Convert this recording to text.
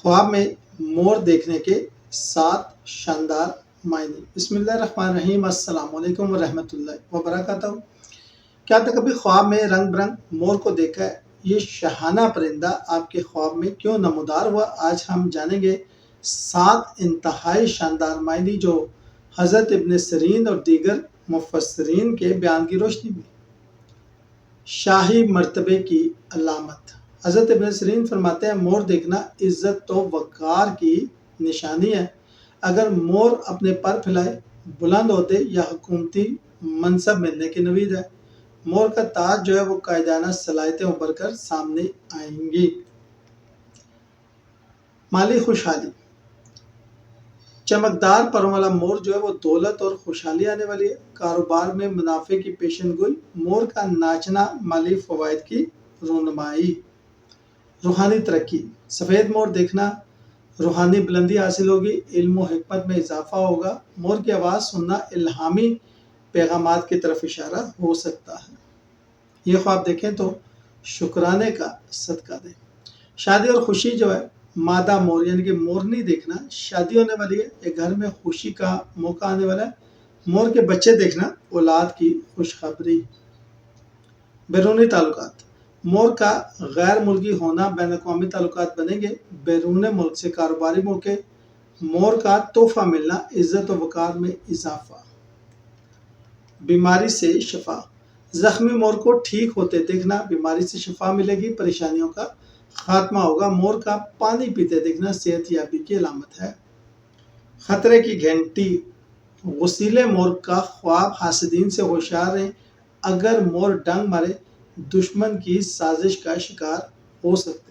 ख्वाब में मोर देखने के 7 शानदार मायने। बिस्मिल्लाहिर्रहमानिर्रहीम, अस्सलाम वालेकुम वरहमतुल्लाहि वबरकातुहू। क्या आपने कभी ख्वाब में रंग बिरंग मोर को देखा है? ये शहाना परिंदा आपके ख्वाब में क्यों नमूदार हुआ, आज हम जानेंगे 7 इंतहाई शानदार मायने जो हज़रत इब्न सीरीन और दीगर मुफस्सिरीन के बयान की रोशनी में। शाही मर्तबे की अलामत। हज़रत इब्न सीरीन फरमाते हैं, मोर देखना इज़्ज़त तो वक़ार की निशानी है। अगर मोर अपने पर फैलाए बुलंद होते या हुकूमती मनसब मिलने की नवीद है। मोर का ताज जो है वो कायदाना सलाहियतें उभर कर सामने आएंगी। माली खुशहाली। चमकदार परों वाला मोर जो है वो दौलत और खुशहाली आने वाली है। कारोबार में मुनाफे की पेशन गोई। मोर का नाचना माली फवायद की रोनमाई। रूहानी तरक्की। सफ़ेद मोर देखना रूहानी बुलंदी हासिल होगी, इल्म और हिकमत में इजाफा होगा। मोर की आवाज़ सुनना इल्हामी पैगामात की तरफ इशारा हो सकता है। ये ख्वाब देखें तो शुक्राने का सदका दें। शादी और खुशी जो है, मादा मोर यानी कि मोरनी देखना शादी होने वाली है, एक घर में खुशी का मौका आने वाला है। मोर के बच्चे देखना औलाद की खुशखबरी। बैरूनी ताल्लुकात। मोर का गैर मुल्की होना बैन अक़वामी ताल्लुकात बनेंगे। बैरून मुल्क से कारोबारी मौके। मोर का तोहफा मिलना इज़्ज़त व वक़ार में इजाफा। बीमारी से शफा। जख्मी मोर को ठीक होते देखना बीमारी से शफा मिलेगी, परेशानियों का खात्मा होगा। मोर का पानी पीते देखना सेहत याबी की अलामत है। खतरे की घंटी। गुस्सीले मोर का ख्वाब हासिदीन से होशियार रहें। अगर मोर डंग मारे दुश्मन की साजिश का शिकार हो सकते हैं।